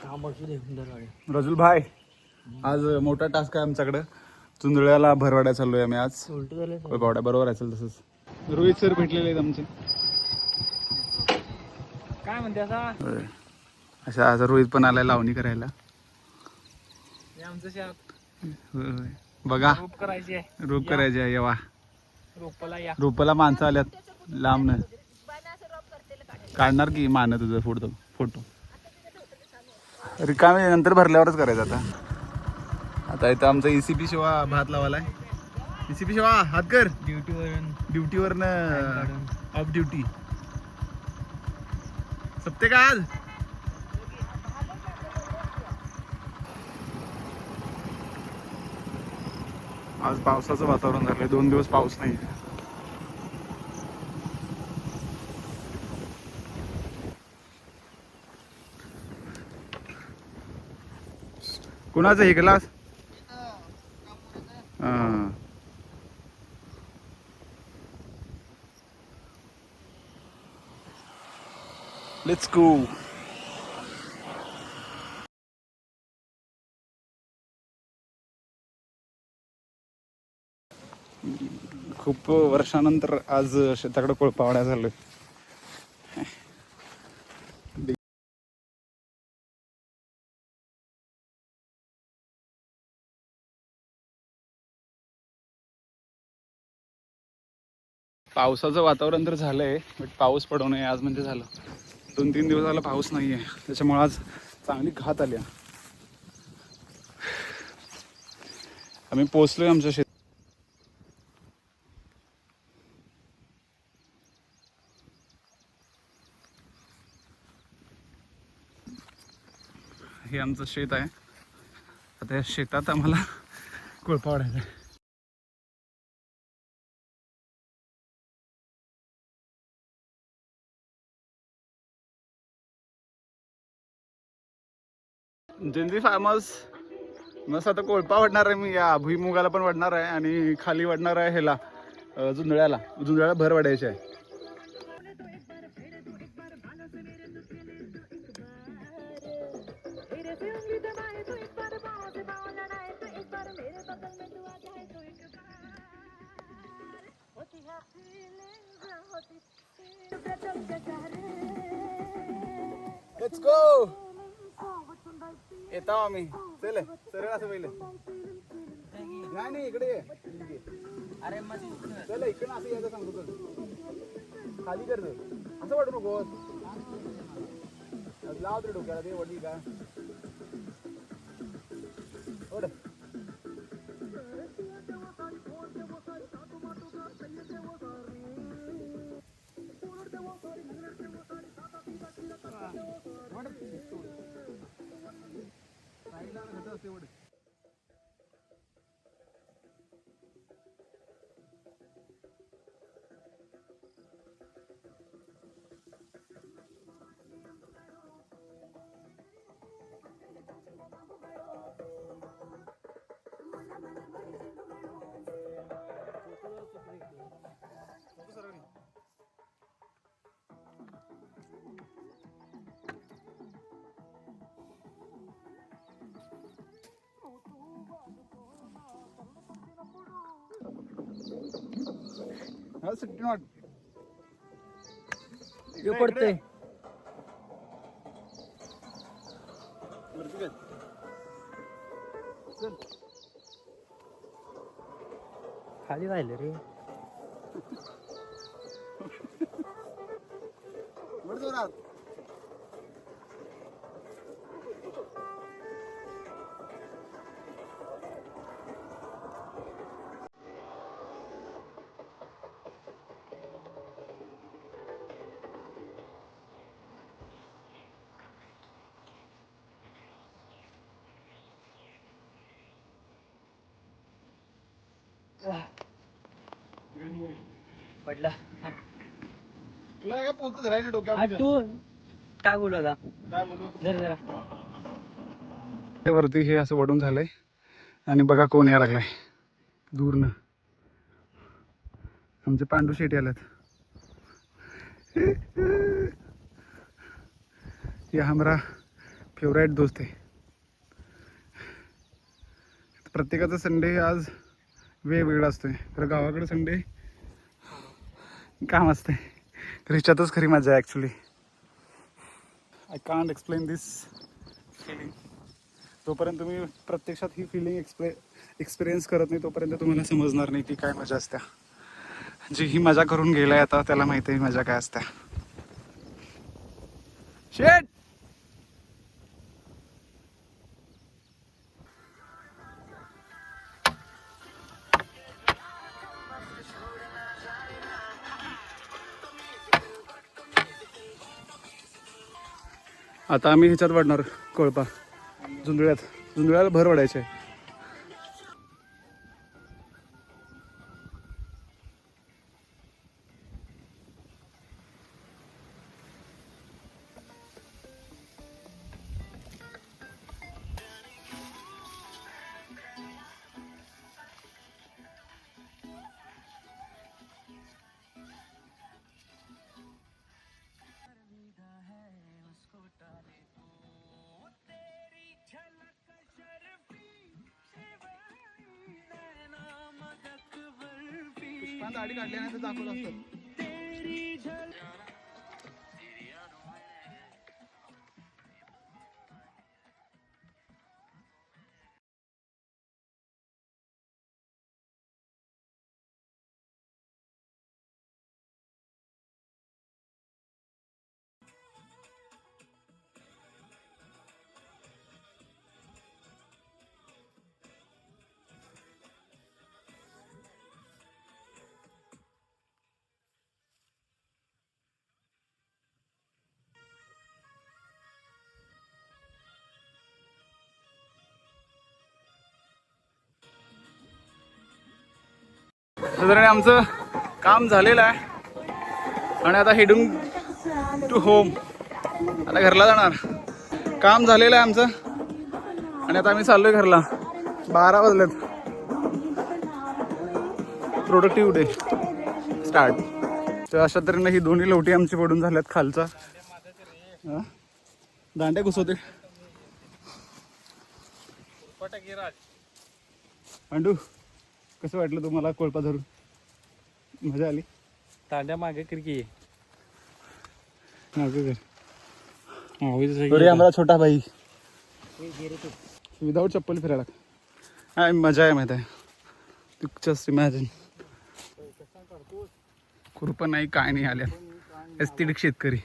रजुल भाई, आज मोठा टास्क आहे आमच्याकडे. चुंदळ्याला भरवाड्या चाललोय आम्ही आज. कोळपावड्या बरोबर असेल तसंच. रोहित सर भेटलेले आहेत आमचे. काय म्हणते असा अशा आज रोहित पण आलाय लावणी करायला. आमचं बघा रोप करायची आहे. रोप करायचे आहे. येवा रोपाला या. रोपाला माणसं आल्यात लांब न. काढणार की मान तुझं फोटो रिकामे नंतर भरल्यावरच करायचं. आता इथं आमचा ECP शिवा भात लावालाय. ECP शिवा हात कर. ड्युटीवरन ऑफ ड्युटी सप्ते का आज. आज पावसाचं वातावरण झालंय. 2 दिवस पाऊस नाही. कुणाचं हे क्लास. Let's go. खूप वर्षानंतर आज शेताकडे कोळपावड्या झालोय. पावसाचं वातावरण तर झालंय, बट पाऊस पडू नये आज म्हणजे झालं. 2-3 दिवस झाला पाऊस नाहीये, त्याच्यामुळे आज चांगली घात आली. आम्ही पोचलोय आमच्या शेत. हे आमचं शेत आहे. आता या शेतात आम्हाला कोळपावड्याचं आहे. जेंजी फार्मर्स मस्त. आता कोळपा वाढणार आहे मी. या भुईमुगाला पण वाढणार आहे आणि खाली वाढणार आहे ह्याला जुंधळ्याला भर वाढायची आहे. Let's go. येतो आम्ही. चल सरळ असं पहिलं. नाही इकडे ये. अरे चल इकडे असं यायचं सांगतो. चल खाली कर. असं वाटू नको. लाव तरी डोक्याला ते वडली का. ओढ. पडते खाली राहिले रे. पडला. काय बोलू आता. वरती हे असं वडून झालंय आणि बघा कोण यायला लागलाय दूरनं. आमचे पांडू शेट्टी आल्यात. ये हमारा फेवरेट दोस्त आहे. प्रत्येकाचा संडे आज वेगवेगळा असतोय. खरं गावाकडे संडे काम असते. तर ह्याच्यातच खरी मजा आहे actually. I can't explain this feeling. जोपर्यंत तुम्ही प्रत्यक्षात ही फिलिंग एक्सपिरियन्स करत नाही तोपर्यंत तुम्हाला समजणार नाही ती काय मजा असते. जी ही मजा करून गेलाय आता त्याला माहिती आहे मजा काय असते. शेट आता आम्ही ह्याच्यात वाढणार कोळपा झुंजुळ्याला भर वाढायचे आहे. दाढी काढल्यानंतर दाखवलं असतं. साधारण आमचं काम झालेलं आहे आणि आता हेडिंग टू होम. आता घरला जाणार. काम झालेलं आहे आमचं आणि आता आम्ही चाललोय घरला. 12 वाजलेत. Productive day start. तर अशा तऱ्हेनं ही दोन्ही लवटी आमची पडून झाल्यात खालचा. दांड्या घुसवते. पांडू कसं वाटलं तुम्हाला कोळपा धरून? मजा आली? तांड्या मागे किरकी मागे आम्हाला छोटा भाई विदाऊट चप्पल फिरायला काय मजा आहे माहिती आहे. Just imagine. खुरपं नाही काय नाही आल्या एस्थिटिक शेतकरी.